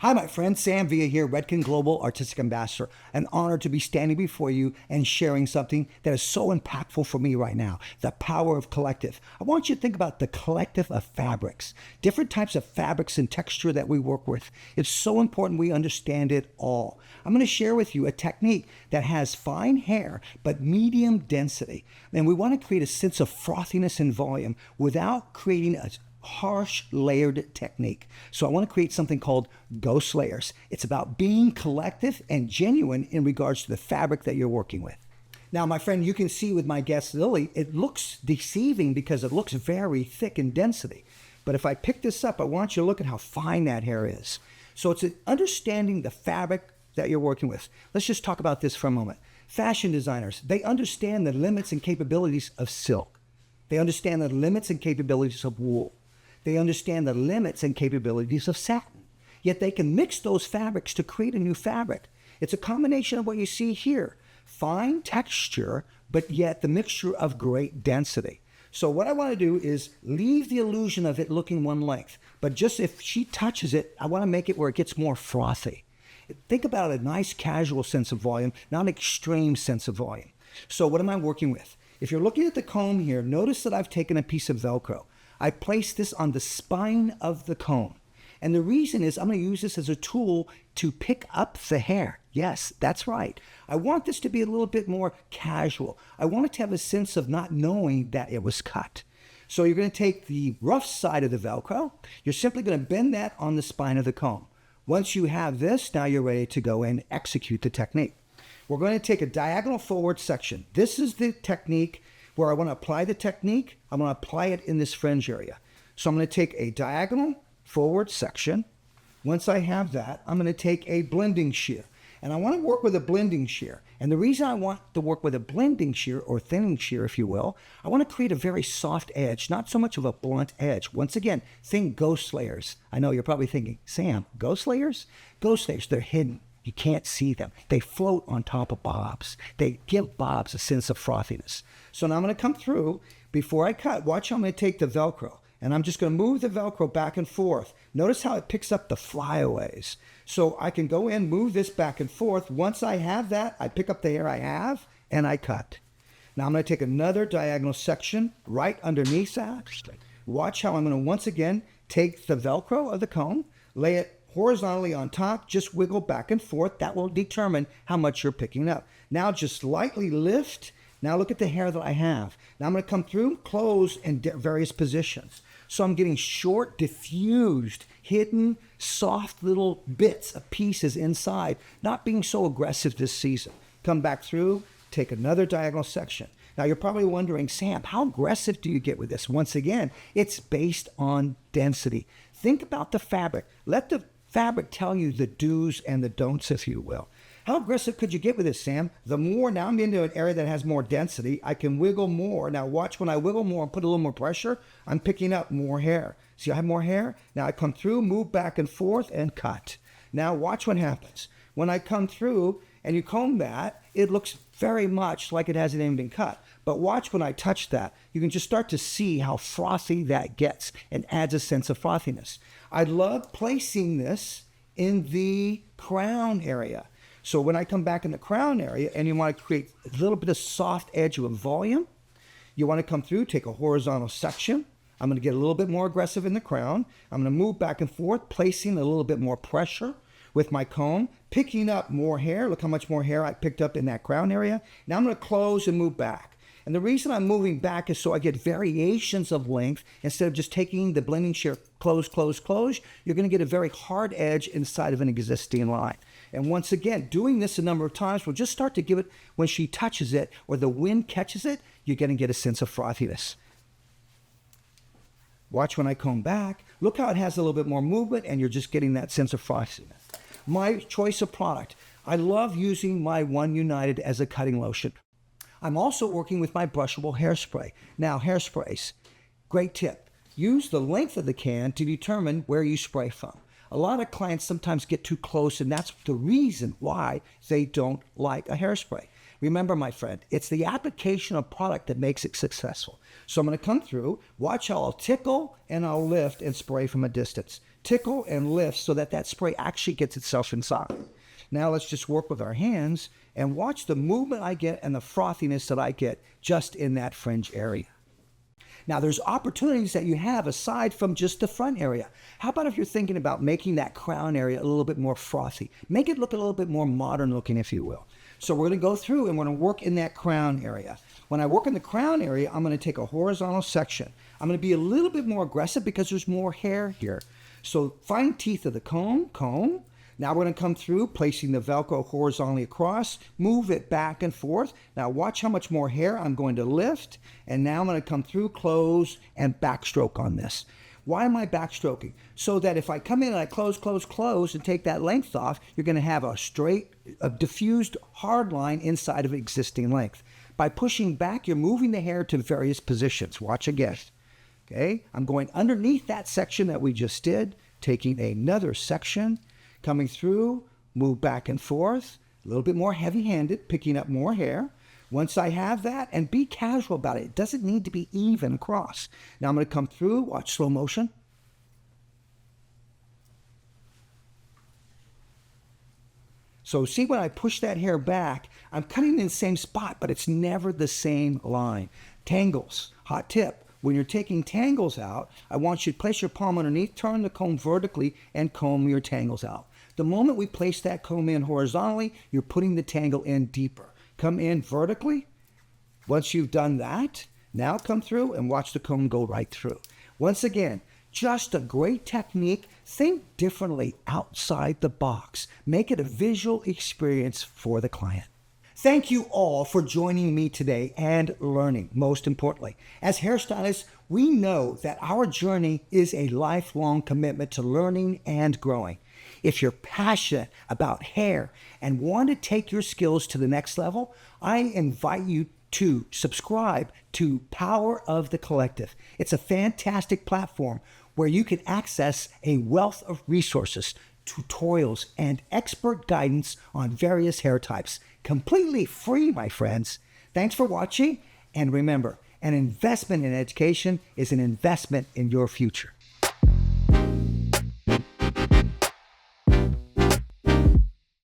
Hi, my friend. Sam Villa here, Redken Global Artistic Ambassador. An honor to be standing before you and sharing something that is so impactful for me right now, the power of collective. I want you to think about the collective of fabrics, different types of fabrics and texture that we work with. It's so important we understand it all. I'm going to share with you a technique that has fine hair, but medium density. And we want to create a sense of frothiness and volume without creating a harsh layered technique. So I want to create something called ghost layers. It's about being collective and genuine in regards to the fabric that you're working with. Now, my friend, you can see with my guest Lily, it looks deceiving because it looks very thick in density. But if I pick this up, I want you to look at how fine that hair is. So it's understanding the fabric that you're working with. Let's just talk about this for a moment. Fashion designers, they understand the limits and capabilities of silk. They understand the limits and capabilities of wool. They understand the limits and capabilities of satin. Yet they can mix those fabrics to create a new fabric. It's a combination of what you see here. Fine texture, but yet the mixture of great density. So what I want to do is leave the illusion of it looking one length. But just if she touches it, I want to make it where it gets more frothy. Think about a nice casual sense of volume, not an extreme sense of volume. So what am I working with? If you're looking at the comb here, notice that I've taken a piece of Velcro. I place this on the spine of the comb. And the reason is I'm going to use this as a tool to pick up the hair. Yes, that's right. I want this to be a little bit more casual. I want it to have a sense of not knowing that it was cut. So you're going to take the rough side of the Velcro. You're simply going to bend that on the spine of the comb. Once you have this, now you're ready to go and execute the technique. We're going to take a diagonal forward section. This is the technique where I want to apply the technique. I'm going to apply it in this fringe area. So I'm going to take a diagonal forward section. Once I have that, I'm going to take a blending shear. And I want to work with a blending shear. And the reason I want to work with a blending shear, or thinning shear, if you will, I want to create a very soft edge, not so much of a blunt edge. Once again, think ghost layers. I know you're probably thinking, Sam, ghost layers? Ghost layers, they're hidden. You can't see them. They float on top of bobs. They give bobs a sense of frothiness. So now I'm going to come through. Before I cut, watch how I'm going to take the Velcro. And I'm just going to move the Velcro back and forth. Notice how it picks up the flyaways. So I can go in, move this back and forth. Once I have that, I pick up the hair I have, and I cut. Now I'm going to take another diagonal section right underneath that. Watch how I'm going to once again take the Velcro of the comb, lay it horizontally on top, just wiggle back and forth. That will determine how much you're picking up. Now just lightly lift. Now look at the hair that I have. Now I'm going to come through, close in various positions. So I'm getting short, diffused, hidden, soft little bits of pieces inside, not being so aggressive this season. Come back through, take another diagonal section. Now you're probably wondering, Sam, how aggressive do you get with this? Once again, it's based on density. Think about the fabric. Let the fabric tell you the do's and the don'ts, if you will. How aggressive could you get with this, Sam? The more, now I'm into an area that has more density, I can wiggle more. Now watch, when I wiggle more and put a little more pressure, I'm picking up more hair. See, I have more hair. Now I come through, move back and forth, and cut. Now watch what happens. When I come through and you comb that, it looks very much like it hasn't even been cut. But watch when I touch that, you can just start to see how frothy that gets and adds a sense of frothiness. I love placing this in the crown area. So when I come back in the crown area and you want to create a little bit of soft edge of volume, you want to come through, take a horizontal section. I'm going to get a little bit more aggressive in the crown. I'm going to move back and forth, placing a little bit more pressure with my comb, picking up more hair. Look how much more hair I picked up in that crown area. Now I'm going to close and move back. And the reason I'm moving back is so I get variations of length. Instead of just taking the blending shear, close, close, close, you're going to get a very hard edge inside of an existing line. And once again, doing this a number of times will just start to give it, when she touches it or the wind catches it, you're going to get a sense of frothiness. Watch when I comb back. Look how it has a little bit more movement, and you're just getting that sense of frothiness. My choice of product. I love using my One United as a cutting lotion. I'm also working with my brushable hairspray. Now, hairsprays, great tip. Use the length of the can to determine where you spray from. A lot of clients sometimes get too close, and that's the reason why they don't like a hairspray. Remember, my friend, it's the application of product that makes it successful. So I'm going to come through, watch how I'll tickle and I'll lift and spray from a distance. tickle and lift so that that spray actually gets itself inside. Now let's just work with our hands and watch the movement I get and the frothiness that I get just in that fringe area. Now there's opportunities that you have aside from just the front area. How about if you're thinking about making that crown area a little bit more frothy? Make it look a little bit more modern looking, if you will. So we're going to go through and we're going to work in that crown area. When I work in the crown area, I'm going to take a horizontal section. I'm going to be a little bit more aggressive because there's more hair here. So fine teeth of the comb. Now we're going to come through, placing the Velcro horizontally across, move it back and forth. Now watch how much more hair I'm going to lift. And now I'm going to come through, close, and backstroke on this. Why am I backstroking? So that if I come in and I close, and take that length off, you're going to have a straight, a diffused hard line inside of existing length. By pushing back, you're moving the hair to various positions. Watch again. Okay, I'm going underneath that section that we just did, taking another section, coming through, move back and forth, a little bit more heavy-handed, picking up more hair. Once I have that, and be casual about it. It doesn't need to be even across. Now I'm going to come through, watch slow motion. So see, when I push that hair back, I'm cutting in the same spot, but it's never the same line. Tangles, hot tip. When you're taking tangles out, I want you to place your palm underneath, turn the comb vertically, and comb your tangles out. The moment we place that comb in horizontally, you're putting the tangle in deeper. Come in vertically. Once you've done that, now come through and watch the comb go right through. Once again, just a great technique. Think differently outside the box. Make it a visual experience for the client. Thank you all for joining me today and learning, most importantly. As hairstylists, we know that our journey is a lifelong commitment to learning and growing. If you're passionate about hair and want to take your skills to the next level, I invite you to subscribe to Power of the Collective. It's a fantastic platform where you can access a wealth of resources, tutorials, and expert guidance on various hair types. Completely free, my friends. Thanks for watching, and remember, an investment in education is an investment in your future.